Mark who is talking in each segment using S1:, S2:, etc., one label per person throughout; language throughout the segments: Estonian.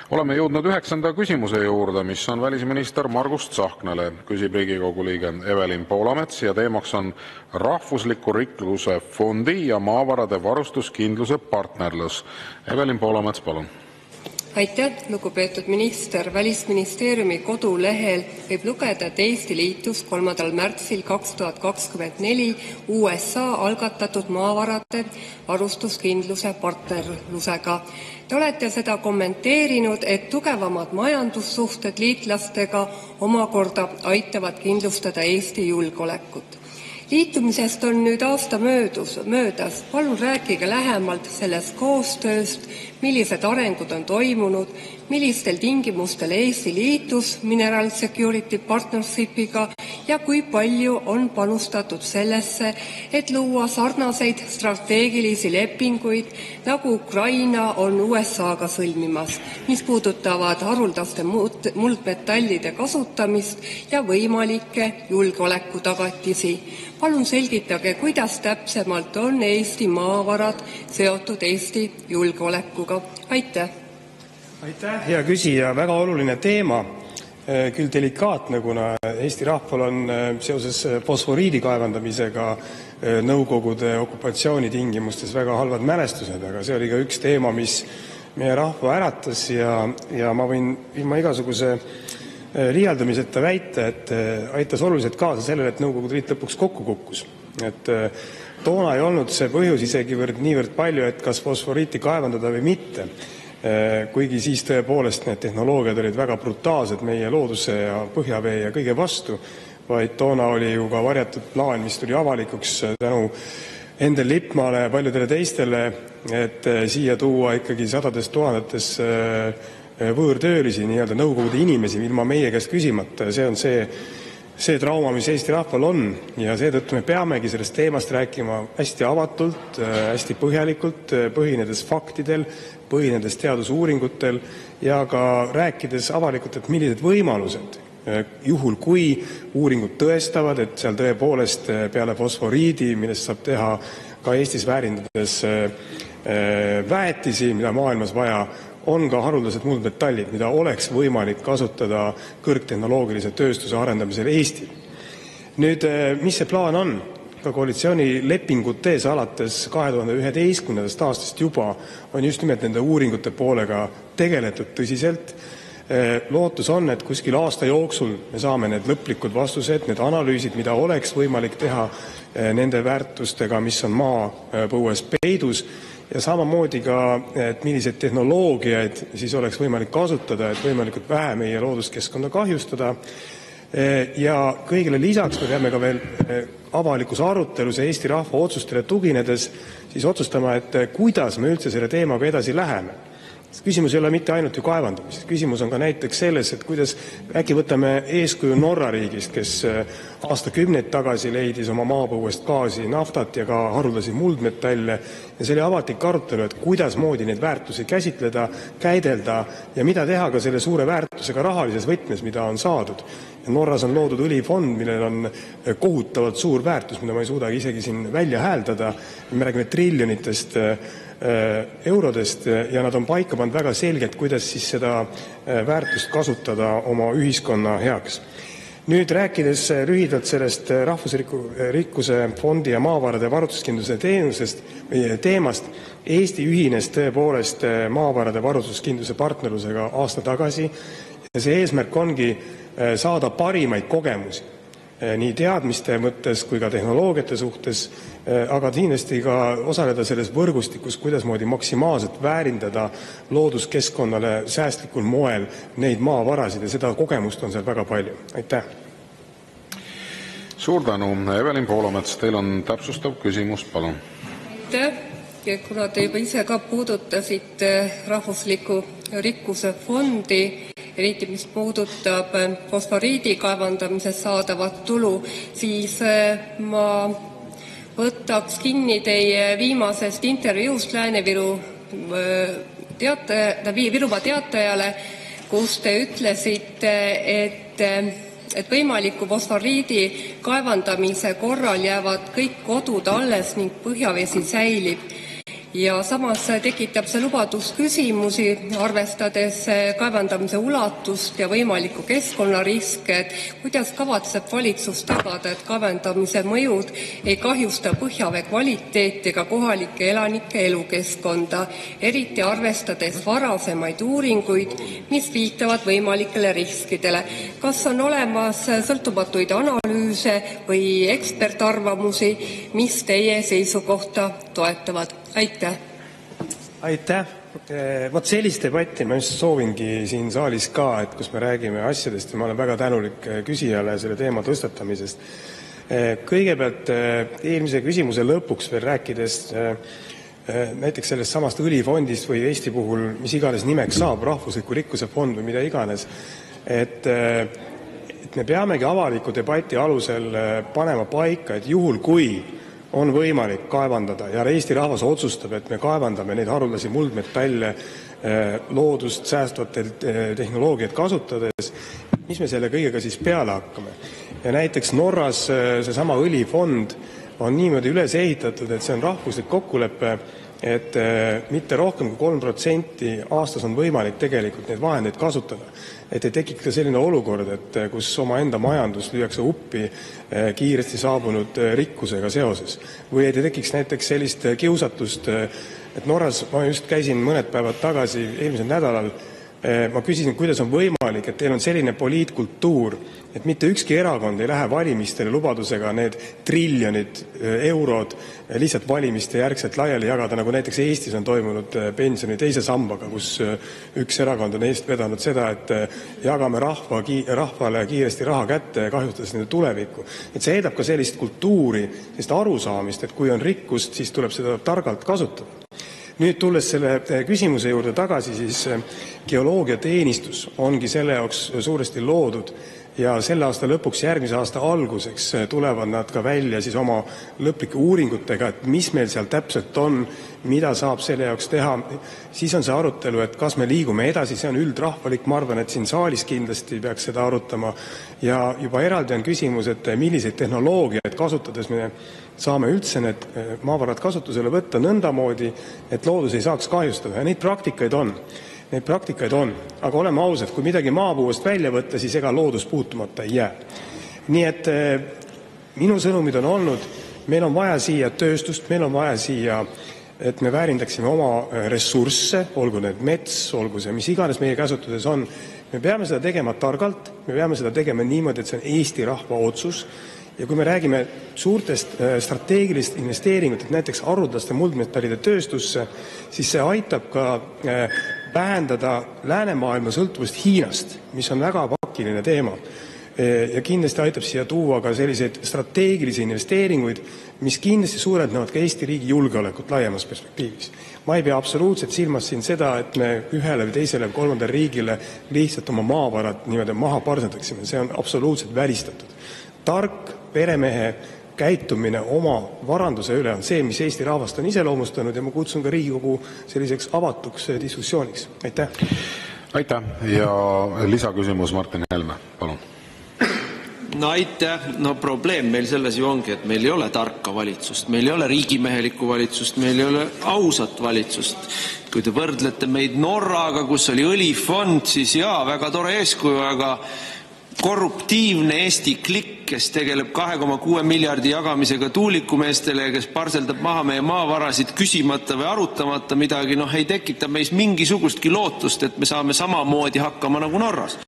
S1: Oleme jõudnud 9. küsimuse juurde, mis on välisminister Margus Tsahknale. Küsib Riigikogu liige Evelin Poolamets ja teemaks on Rahvusliku Rikkuse Fondi ja maavarade varustuskindluse partnerlus. Evelin Poolamets, palun.
S2: Aitäh, lugupeetud minister. Välisministeeriumi kodulehel võib lugeda, et Eesti liitus 3. märtsil 2024 USA algatatud maavarade varustuskindluse partnerlusega. Te olete seda kommenteerinud, et tugevamad majandussuhted liitlastega omakorda aitavad kindlustada Eesti julgeolekut. Liitumisest on nüüd aasta möödas. Palun rääkige lähemalt sellest koostööst, millised arengud on toimunud, millistel tingimustel Eesti liitus Mineral Security Partnershipiga ja kui palju on panustatud sellesse, et luua sarnaseid strateegilisi lepinguid, nagu Ukraina on USA-ga sõlmimas, mis puudutavad haruldaste muldmetallide kasutamist ja võimalikke julgeolekutagatisi. Palun selgitage, kuidas täpsemalt on Eesti maavarad seotud Eesti julgeolekuga. Aitäh!
S3: Aitäh, hea küsija. Väga oluline teema, küll delikaatne, kuna Eesti rahval on seoses fosforiidi kaevandamisega Nõukogude okupatsiooni tingimustes väga halvad mälestused, aga see oli ka üks teema, mis meie rahva äratas ja ma võin ilma igasuguse liialdamiseta väita, et aitas oluliselt kaasa sellele, et Nõukogude Liit lõpuks kokku kukkus. Et toona ei olnud see põhjus isegi niivõrd palju, et kas fosforiiti kaevandada või mitte. Kuigi siis tõepoolest need tehnoloogiad olid väga brutaalsed meie looduse ja põhjavee ja kõige vastu, vaid toona oli ju ka varjatud plaan, mis tuli avalikuks tänu Endel Lippmaale ja paljudele teistele, et siia tuua ikkagi sadades tuhandetes võõrtöölisi, nii-öelda Nõukogude inimesi, ilma meie käest küsimata. See on see trauma, mis Eesti rahval on, ja seetõttu me peamegi sellest teemast rääkima hästi avatult, hästi põhjalikult, põhinedes faktidel, põhinedes teadusuuringutel ja ka rääkides avalikult, et millised võimalused, juhul kui uuringud tõestavad, et seal tõepoolest peale fosforiidi, millest saab teha ka Eestis väärindades väetisi, mida maailmas vaja, on ka haruldased muldmetallid, mida oleks võimalik kasutada kõrgtehnoloogilise tööstuse arendamisel Eestil. Nüüd, mis see plaan on? Ka koalitsioonilepingutes alates 2011. aastast juba on just nimelt nende uuringute poolega tegeletud tõsiselt. Lootus on, et kuskil aasta jooksul me saame need lõplikud vastused, need analüüsid, mida oleks võimalik teha nende väärtustega, mis on maapõues peidus, ja samamoodi ka, et milliseid tehnoloogiaid siis oleks võimalik kasutada, et võimalikult vähe meie looduskeskkonda kahjustada. Ja kõigile lisaks me peame ka veel avalikus arutelus Eesti rahva otsustele tuginedes siis otsustama, et kuidas me üldse selle teemaga edasi läheme. Küsimus ei ole mitte ainult ju kaevandamises, küsimus on ka näiteks selles, et kuidas äkki võtame eeskuju Norra riigist, kes aastakümneid tagasi leidis oma maapõuest gaasi, naftat ja ka haruldasi muldmetalle, ja see oli avalik arutelu, et kuidas moodi neid väärtusi käsitleda, käidelda ja mida teha ka selle suure väärtusega rahalises võtmes, mida on saadud. Ja Norras on loodud õlifond, millel on kohutavalt suur väärtus, mida ma ei suuda isegi siin välja hääldada. Me räägime triljonitest eurodest ja nad on paika pannud väga selgelt, kuidas siis seda väärtust kasutada oma ühiskonna heaks. Nüüd rääkides lühidalt sellest Rahvusrikkuse Fondi ja maavarade varustuskindluse teemast, Eesti ühines tõepoolest maavarade varustuskindluse partnerlusega aasta tagasi ja see eesmärk ongi saada parimaid kogemusi nii teadmiste mõttes kui ka tehnoloogiate suhtes, aga kindlasti ka osaleda selles võrgustikus, kuidasmoodi maksimaalselt väärindada looduskeskkonnale säästlikul moel neid maavarasid ja seda kogemust on seal väga palju. Aitäh!
S1: Suur tänu. Evelin Poolamets, teil on täpsustav küsimus, palun.
S2: Aitäh! Ja kuna te juba ise ka puudutasite Rahvusliku Rikkuse Fondi, eriti mis puudutab fosforiidi kaevandamisest saadavat tulu, siis ma võtaks kinni teie viimasest intervjuust Virumaa Teatajale, kus te ütlesite, et võimaliku fosforiidi kaevandamise korral jäävad kõik kodud alles ning põhjavesi säilib. ja samas tekitab see lubadus küsimusi, arvestades kaevandamise ulatust ja võimalikku keskkonnariske, et kuidas kavatseb valitsus tagada, et kaevandamise mõjud ei kahjusta põhjavee kvaliteeti ega kohalike elanike elukeskkonda, eriti arvestades varasemaid uuringuid, mis viitavad võimalikele riskidele. Kas on olemas sõltumatuid analüüse või ekspertarvamusi, mis teie seisukohta toetavad? Aitäh!
S3: Aitäh! Vot sellist debatti ma just soovingi siin saalis ka, et kus me räägime asjadest ja ma olen väga tänulik küsijale selle teema tõstatamisest. Kõigepealt eelmise küsimuse lõpuks veel rääkides näiteks sellest samast õlifondist või Eesti puhul, mis iganes nimeks saab, rahvusliku rikkuse fond või mida iganes, et me peamegi avaliku debati alusel panema paika, et juhul kui on võimalik kaevandada ja Eesti rahvas otsustab, et me kaevandame neid haruldasi muldmetalle loodust säästvatel tehnoloogiat kasutades, mis me selle kõigega siis peale hakkame. Ja näiteks Norras seesama õlifond on niimoodi üles ehitatud, et see on rahvuslik kokkulepe, et mitte rohkem kui 3% aastas on võimalik tegelikult neid vahendeid kasutada. Et ei tekiks ka selline olukord, et kus omaenda majandus lüüakse uppi kiiresti saabunud rikkusega seoses. Või ei tekiks näiteks sellist kiusatust, et Norras, ma just käisin mõned päevad tagasi, eelmisel nädalal, ma küsisin, kuidas on võimalik, et teil on selline poliitkultuur, et mitte ükski erakond ei lähe valimistele lubadusega need triljonid eurod lihtsalt valimiste järgselt laiali jagada, nagu näiteks Eestis on toimunud pensioni teise sambaga, kus üks erakond on eest vedanud seda, et jagame rahvale kiiresti raha kätte ja kahjustades nende tulevikku. Et see heidab ka sellist kultuuri, sellist arusaamist, et kui on rikkust, siis tuleb seda targalt kasutada. Nüüd tulles selle küsimuse juurde tagasi, siis geoloogiateenistus ongi selle jaoks suuresti loodud ja selle aasta lõpuks, järgmise aasta alguseks tulevad nad ka välja siis oma lõplike uuringutega, et mis meil seal täpselt on, mida saab selle jaoks teha. Siis on see arutelu, et kas me liigume edasi, see on üldrahvalik, ma arvan, et siin saalis kindlasti peaks seda arutama. Ja juba eraldi on küsimus, et milliseid tehnoloogiaid kasutades me saame üldse need maavarad kasutusele võtta nõndamoodi, et loodus ei saaks kahjustada. Ja neid praktikaid on. Aga oleme ausad, kui midagi maapuust välja võtta, siis ega loodus puutumata ei jää. Nii et minu sõnumid on olnud, meil on vaja siia tööstust, meil on vaja siia, et me väärindaksime oma ressursse, olgu need mets, olgu see mis iganes meie käsutuses on. Me peame seda tegema targalt, me peame seda tegema niimoodi, et see on Eesti rahva otsus. Ja kui me räägime suurtest strateegilist investeeringut, et näiteks haruldaste muldmetallide tööstusse, siis see aitab ka vähendada läänemaailma sõltuvust Hiinast, mis on väga pakiline teema. Ja kindlasti aitab siia tuua ka selliseid strateegilisi investeeringuid, mis kindlasti suurendavad ka Eesti riigi julgeolekut laiemas perspektiivis. Ma ei pea absoluutselt silmas siin seda, et me ühele või teisele või kolmandale riigile lihtsalt oma maavarad niimoodi maha parsendaksime. See on absoluutselt välistatud. Tark peremehe käitumine oma varanduse üle on see, mis Eesti rahvast on iseloomustanud ja ma kutsun ka Riigikogu selliseks avatuks diskussiooniks. Aitäh!
S1: Aitäh! Ja lisaküsimus Martin Helme, palun.
S4: No aitäh! No probleem meil selles ju ongi, et meil ei ole tarka valitsust, meil ei ole riigimehelikku valitsust, meil ei ole ausat valitsust. Kui te võrdlete meid Norraga, kus oli õlifond, siis jaa, väga tore eeskuju, aga korruptiivne Eesti klikk, kes tegeleb 2,6 miljardi jagamisega tuulikumeestele ja kes parseldab maha meie maavarasid küsimata või arutamata midagi, ei tekita meis mingisugustki lootust, et me saame samamoodi hakkama nagu Norras.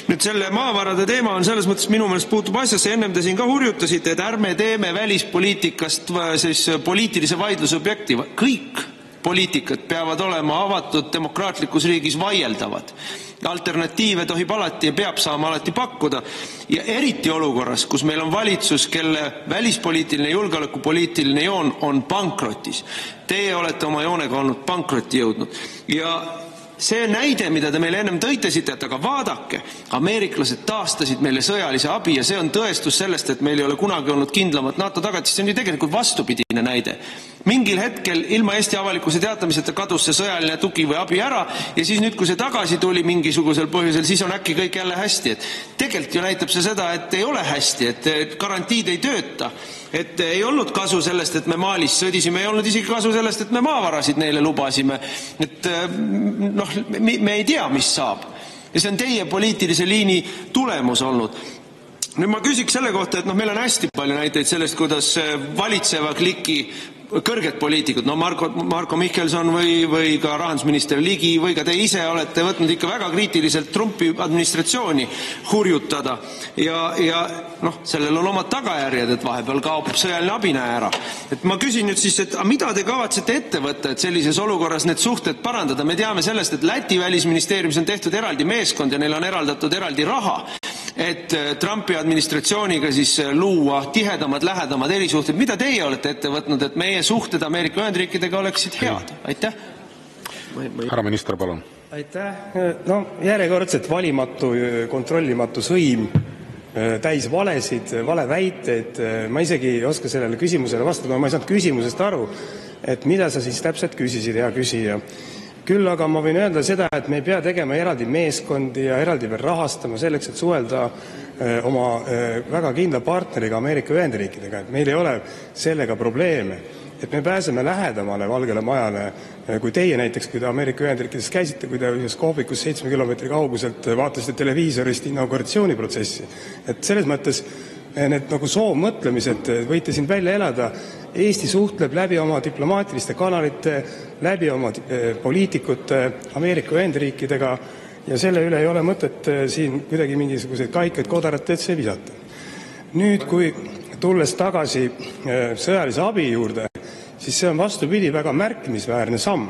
S4: Nüüd selle maavarade teema on selles mõttes minu meelest puutub asjasse, ennem te siin ka hurjutasite, et ärme teeme välispoliitikast siis poliitilise vaidluse objekti. Kõik poliitikad peavad olema avatud demokraatlikus riigis vaieldavad. Alternatiive tohib alati ja peab saama alati pakkuda. Ja eriti olukorras, kus meil on valitsus, kelle välispoliitiline julgeolekupoliitiline joon on pankrotis. Teie olete oma joonega olnud pankrotti jõudnud. Ja see näide, mida te meile ennem tõitesite, et aga vaadake, ameeriklased taastasid meile sõjalise abi ja see on tõestus sellest, et meil ei ole kunagi olnud kindlamat NATO tagatist, see on ju tegelikult vastupidine näide. Mingil hetkel ilma Eesti avalikkuse teatamiseta kadus see sõjaline tugi või abi ära ja siis nüüd, kui see tagasi tuli mingisugusel põhjusel, siis on äkki kõik jälle hästi. Et tegelikult ju näitab see seda, et ei ole hästi, et garantiid ei tööta, et ei olnud kasu sellest, et me Malis sõdisime, ei olnud isegi kasu sellest, et me maavarasid neile lubasime. Et me ei tea, mis saab. Ja see on teie poliitilise liini tulemus olnud. Nüüd ma küsiks selle kohta, et meil on hästi palju näiteid sellest, kuidas valitseva kliki kõrged poliitikud, Marko Mihkelson või ka rahandusminister Ligi või ka te ise olete võtnud ikka väga kriitiliselt Trumpi administratsiooni hurjutada ja sellel on omad tagajärjed, et vahepeal kaob sõjaline abinäe ära. Et ma küsin nüüd siis, et mida te kavatsete ette võtta, et sellises olukorras need suhted parandada? Me teame sellest, et Läti välisministeeriumis on tehtud eraldi meeskond ja neil on eraldatud eraldi raha, et Trumpi administratsiooniga siis luua tihedamad, lähedamad erisuhted. Mida teie olete ette võtnud, et meie suhted Ameerika Ühendriikidega oleksid head? Aitäh.
S1: Härra minister, palun.
S3: Aitäh. Järjekordselt valimatu, kontrollimatu sõim, täis valesid, valeväiteid. Ma isegi ei oska sellele küsimusele vastada, ma ei saanud küsimusest aru, et mida sa siis täpselt küsisid, hea küsija. Küll aga ma võin öelda seda, et me ei pea tegema eraldi meeskondi ja eraldi veel rahastama selleks, et suhelda oma väga kindla partneriga Ameerika Ühendriikidega, et meil ei ole sellega probleeme, et me pääseme lähedamale Valgele Majale, kui teie näiteks, kui te Ameerika Ühendriikides käisite, kui te ühes kohvikus 7 kilomeetri kauguselt vaatasite televiisorist inauguratsiooniprotsessi. Et selles mõttes need soovmõtlemised võite siin välja elada. Eesti suhtleb läbi oma diplomaatiliste kanalite, läbi oma poliitikute Ameerika Ühendriikidega ja selle üle ei ole mõtet siin kuidagi mingisuguseid kaikaid kodaratesse visata. Nüüd, kui tulles tagasi sõjalise abi juurde, siis see on vastupidi väga märkimisväärne samm.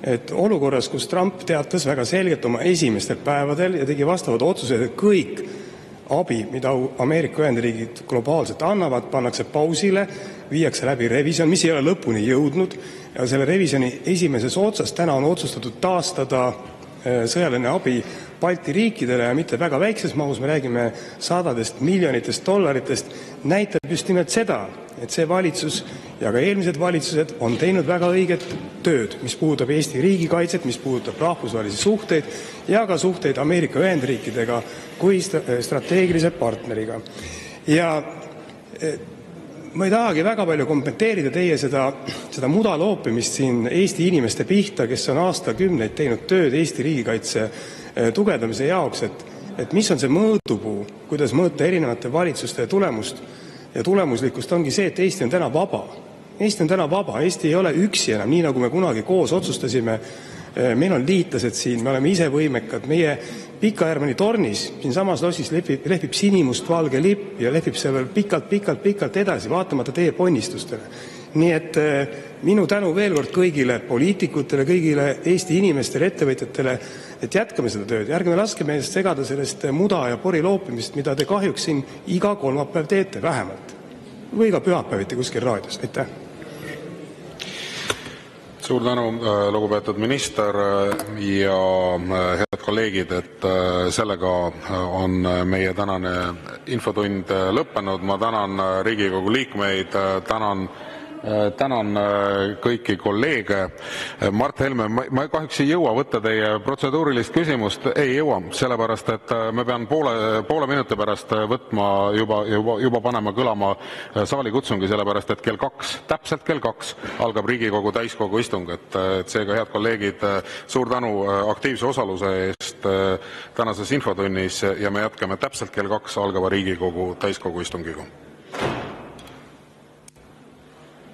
S3: Et olukorras, kus Trump teatas väga selgelt oma esimestel päevadel ja tegi vastavad otsused, et kõik abi, mida Ameerika Ühendriigid globaalselt annavad, pannakse pausile, viiakse läbi revision, mis ei ole lõpuni jõudnud ja selle revisjoni esimeses otsas täna on otsustatud taastada sõjaline abi Balti riikidele ja mitte väga väikses mahus, me räägime sadadest miljonitest dollaritest, näitab just nimelt seda, et see valitsus ja ka eelmised valitsused on teinud väga õiget tööd, mis puudutab Eesti riigikaitset, mis puudutab rahvusvahelisi suhteid ja ka suhteid Ameerika Ühendriikidega kui strateegilise partneriga. Ja ma ei tahagi väga palju kommenteerida teie seda mudaloopimist siin Eesti inimeste pihta, kes on aastakümneid teinud tööd Eesti riigikaitse tugevdamise jaoks, et mis on see mõõdupuu, kuidas mõõta erinevate valitsuste tulemust ja tulemuslikkust ongi see, et Eesti on täna vaba. Eesti on täna vaba, Eesti ei ole üksi enam, nii nagu me kunagi koos otsustasime. Meil on liitlased siin, me oleme ise võimekad, meie Pika-Hermanni tornis, siin samas lossis lehvib sinimust-valge lipp ja lehvib seal veel pikalt edasi, vaatamata teie ponnistustele. Nii et minu tänu veel kord kõigile poliitikutele, kõigile Eesti inimestele, ettevõtjatele, et jätkame seda tööd. Järgme laske meelest segada sellest muda ja pori loopimist, mida te kahjuks siin iga kolmapäev teete vähemalt. Või ka pühapäeviti kuskil raadios. Aitäh!
S1: Suur tänu, lugupeetud minister ja head kolleegid, et sellega on meie tänane infotund lõppenud. Ma tänan Riigikogu liikmeid, tänan kõiki kolleege. Mart Helme, ma kahjuks ei jõua võtta teie protseduurilist küsimust, ei jõua, sellepärast et me pean poole minuti pärast võtma juba panema kõlama saalikutsungi, sellepärast et täpselt kell 2 algab Riigikogu täiskogu istung, et seega, head kolleegid, suur tänu aktiivse osaluse eest tänases infotunnis ja me jätkame täpselt kell 2 algava Riigikogu täiskogu istungiga.